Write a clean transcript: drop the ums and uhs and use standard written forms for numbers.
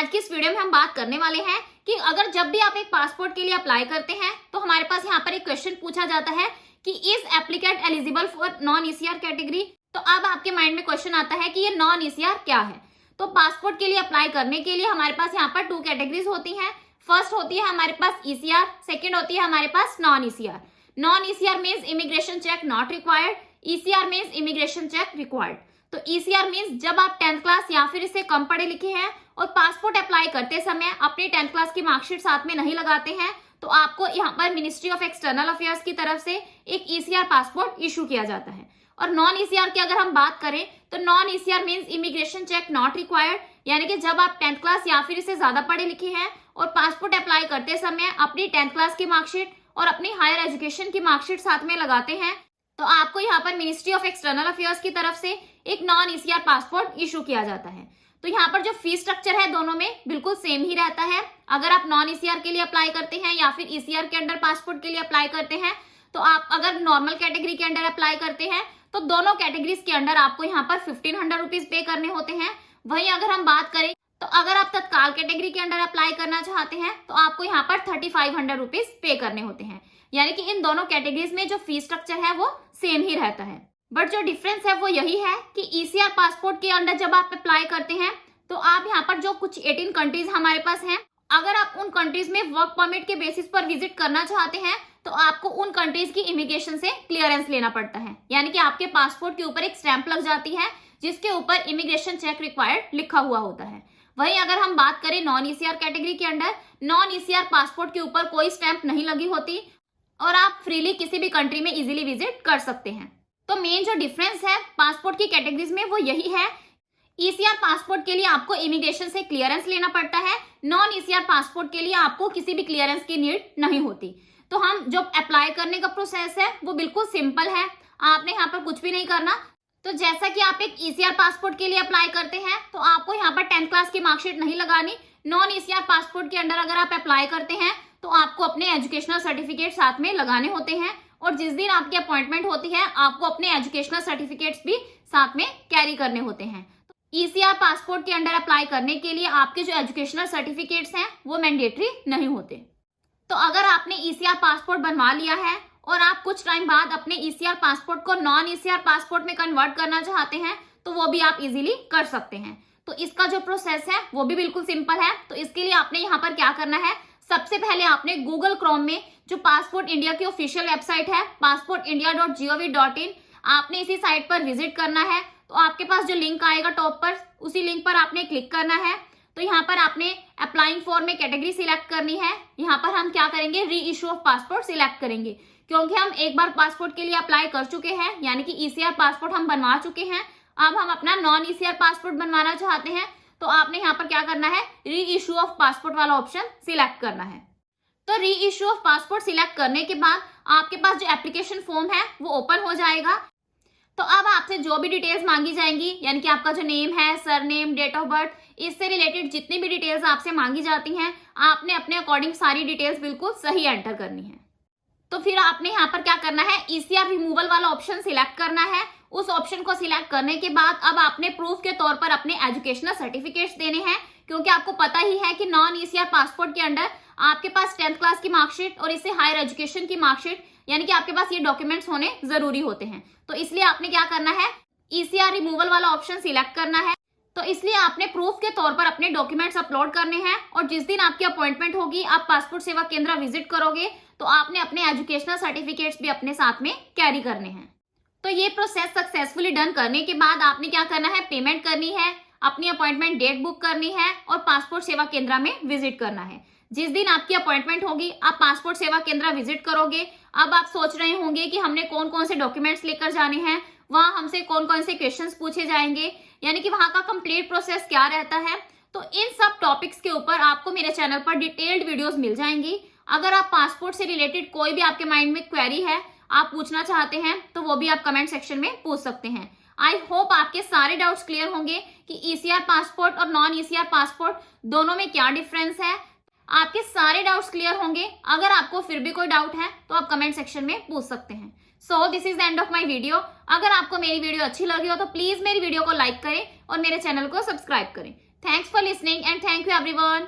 आज की इस वीडियो में हम बात करने वाले हैं कि अगर जब भी आप एक पासपोर्ट के लिए अप्लाई करते हैं तो हमारे पास यहाँ पर एक क्वेश्चन पूछा जाता है कि is applicant eligible for non ECR category. तो अब आपके माइंड में क्वेश्चन आता है कि ये नॉन ईसीआर क्या है। तो पासपोर्ट के लिए अप्लाई करने के लिए हमारे पास यहाँ पर 2 कैटेगरीज होती हैं। फर्स्ट होती है हमारे पास ईसीआर, सेकेंड होती है हमारे पास non ECR. Non ECR means immigration check not required, ECR means immigration check required. तो ईसीआर मीन्स जब आप 10th क्लास या फिर इससे कम पढ़े लिखे हैं और पासपोर्ट अप्लाई करते समय अपनी 10th क्लास की मार्कशीट साथ में नहीं लगाते हैं तो आपको यहाँ पर मिनिस्ट्री ऑफ एक्सटर्नल अफेयर्स की तरफ से एक ईसीआर पासपोर्ट इशू किया जाता है। और नॉन ईसीआर की अगर हम बात करें तो non ECR means immigration check not required, यानी कि जब आप 10th क्लास या फिर इससे ज्यादा पढ़े लिखे हैं और पासपोर्ट अप्लाई करते समय अपनी 10th क्लास की मार्कशीट और अपनी हायर एजुकेशन की मार्कशीट साथ में लगाते हैं तो आपको यहाँ पर मिनिस्ट्री ऑफ एक्सटर्नल अफेयर्स की तरफ से एक नॉन ईसीआर पासपोर्ट इशू किया जाता है। तो यहाँ पर जो फीस स्ट्रक्चर है दोनों में बिल्कुल सेम ही रहता है। अगर आप नॉन ईसीआर के लिए अप्लाई करते हैं या फिर ईसीआर के अंडर पासपोर्ट के लिए अप्लाई करते हैं तो आप अगर नॉर्मल कैटेगरी के अंडर अप्लाई करते हैं तो दोनों कैटेगरीज के अंडर आपको यहाँ पर 1500 रुपीज पे करने होते हैं। वहीं अगर हम बात करें तो अगर आप तत्काल कैटेगरी के अंडर अप्लाई करना चाहते हैं तो आपको यहाँ पर 3500 रुपीज पे करने होते हैं। यानी कि इन दोनों कैटेगरीज में जो फीस स्ट्रक्चर है वो सेम ही रहता है, बट जो डिफरेंस है वो यही है कि ईसीआर पासपोर्ट के अंडर जब आप अप्लाई करते हैं तो आप यहाँ पर जो कुछ 18 कंट्रीज हमारे पास हैं, अगर आप उन कंट्रीज में वर्क परमिट के बेसिस पर विजिट करना चाहते हैं तो आपको उन कंट्रीज की इमिग्रेशन से क्लियरेंस लेना पड़ता है। यानी कि आपके पासपोर्ट के ऊपर एक स्टैंप लग जाती है जिसके ऊपर इमिग्रेशन चेक रिक्वायर्ड लिखा हुआ होता है। वहीं अगर हम बात करें नॉन ईसीआर कैटेगरी के अंडर, नॉन ईसीआर पासपोर्ट के ऊपर कोई स्टैंप नहीं लगी होती और आप फ्रीली किसी भी कंट्री में इजीली विजिट कर सकते हैं। तो मेन जो डिफरेंस है पासपोर्ट की कैटेगरीज में वो यही है। ईसीआर पासपोर्ट के लिए आपको इमिग्रेशन से क्लियरेंस लेना पड़ता है, नॉन ईसीआर पासपोर्ट के लिए आपको किसी भी क्लियरेंस की नीड नहीं होती। तो हम जो अप्लाई करने का प्रोसेस है वो बिल्कुल सिंपल है, आपने यहाँ पर कुछ भी नहीं करना। तो जैसा कि आप एक ईसीआर पासपोर्ट के लिए अप्लाई करते हैं तो आपको यहाँ पर 10th क्लास की मार्कशीट नहीं लगानी। नॉन ईसीआर पासपोर्ट के अंडर अगर आप अप्लाई करते हैं तो आपको अपने एजुकेशनल सर्टिफिकेट साथ में लगाने होते हैं और जिस दिन आपकी अपॉइंटमेंट होती है आपको अपने एजुकेशनल सर्टिफिकेट्स भी साथ में कैरी करने होते हैं। ईसीआर पासपोर्ट के अंडर अप्लाई करने के लिए आपके जो एजुकेशनल सर्टिफिकेट्स हैं वो मैंडेटरी नहीं होते। तो अगर आपने ईसीआर पासपोर्ट बनवा लिया है और आप कुछ टाइम बाद अपने ईसीआर पासपोर्ट को नॉन ईसीआर पासपोर्ट में कन्वर्ट करना चाहते हैं तो वो भी आप इजीली कर सकते हैं। तो इसका जो प्रोसेस है वो भी बिल्कुल सिंपल है। तो इसके लिए आपने यहाँ पर क्या करना है, सबसे पहले आपने गूगल क्रोम में जो पासपोर्ट इंडिया की ऑफिशियल वेबसाइट है passportindia.gov.in, आपने इसी साइट पर विजिट करना है। तो आपके पास जो लिंक आएगा टॉप पर, उसी लिंक पर आपने क्लिक करना है। तो यहाँ पर आपने अप्लाइंग फॉर में कैटेगरी सिलेक्ट करनी है। यहाँ पर हम क्या करेंगे, री इशू ऑफ पासपोर्ट सिलेक्ट करेंगे क्योंकि हम एक बार पासपोर्ट के लिए अप्लाई कर चुके हैं, यानी कि ईसीआर पासपोर्ट हम बनवा चुके हैं। अब हम अपना नॉन ईसीआर पासपोर्ट बनवाना चाहते हैं तो आपने यहाँ पर क्या करना है, री इशू ऑफ पासपोर्ट वाला ऑप्शन सिलेक्ट करना है। तो री इशू ऑफ पासपोर्ट सिलेक्ट करने के बाद आपके पास जो एप्लीकेशन फॉर्म है वो ओपन हो जाएगा। तो अब आपसे जो भी डिटेल्स मांगी जाएंगी, यानी कि आपका जो नेम है, सरनेम, डेट ऑफ बर्थ, इससे रिलेटेड जितनी भी डिटेल्स आपसे मांगी जाती हैं आपने अपने अकॉर्डिंग सारी डिटेल्स बिल्कुल सही एंटर करनी है। तो फिर आपने यहाँ पर क्या करना है, ईसीआर रिमूवल वाला ऑप्शन सिलेक्ट करना है। उस ऑप्शन को सिलेक्ट करने के बाद अब आपने प्रूफ के तौर पर अपने एजुकेशनल सर्टिफिकेट्स देने हैं क्योंकि आपको पता ही है कि नॉन ईसीआर पासपोर्ट के अंडर आपके पास 10th क्लास की मार्कशीट और इससे हायर एजुकेशन की मार्कशीट, यानी कि आपके पास ये डॉक्यूमेंट्स होने जरूरी होते हैं। तो इसलिए आपने क्या करना है, ईसीआर रिमूवल वाला ऑप्शन सिलेक्ट करना है। तो इसलिए आपने प्रूफ के तौर पर अपने डॉक्यूमेंट्स अपलोड करने हैं और जिस दिन आपकी अपॉइंटमेंट होगी, आप पासपोर्ट सेवा केंद्र विजिट करोगे तो आपने अपने एजुकेशनल सर्टिफिकेट्स भी अपने साथ में कैरी करने हैं। तो ये प्रोसेस सक्सेसफुली डन करने के बाद आपने क्या करना है, पेमेंट करनी है, अपनी अपॉइंटमेंट डेट बुक करनी है और पासपोर्ट सेवा केंद्र में विजिट करना है। जिस दिन आपकी अपॉइंटमेंट होगी आप पासपोर्ट सेवा केंद्र विजिट करोगे। अब आप सोच रहे होंगे कि हमने कौन कौन से डॉक्यूमेंट्स लेकर जाने हैं, वहां हमसे कौन कौन से क्वेश्चंस पूछे जाएंगे, यानी कि वहां का कंप्लीट प्रोसेस क्या रहता है। तो इन सब टॉपिक्स के ऊपर आपको मेरे चैनल पर डिटेल्ड वीडियोस मिल जाएंगी। अगर आप पासपोर्ट से रिलेटेड कोई भी आपके माइंड में क्वेरी है, आप पूछना चाहते हैं तो वो भी आप कमेंट सेक्शन में पूछ सकते हैं। आई होप आपके सारे डाउट्स क्लियर होंगे कि ईसीआर पासपोर्ट और नॉन ईसीआर पासपोर्ट दोनों में क्या डिफरेंस है। आपके सारे डाउट्स क्लियर होंगे। अगर आपको फिर भी कोई डाउट है तो आप कमेंट सेक्शन में पूछ सकते हैं। So this is the end of my video. अगर आपको मेरी वीडियो अच्छी लगी हो तो प्लीज मेरी वीडियो को लाइक करें और मेरे चैनल को सब्सक्राइब करें। Thanks for listening and thank you everyone.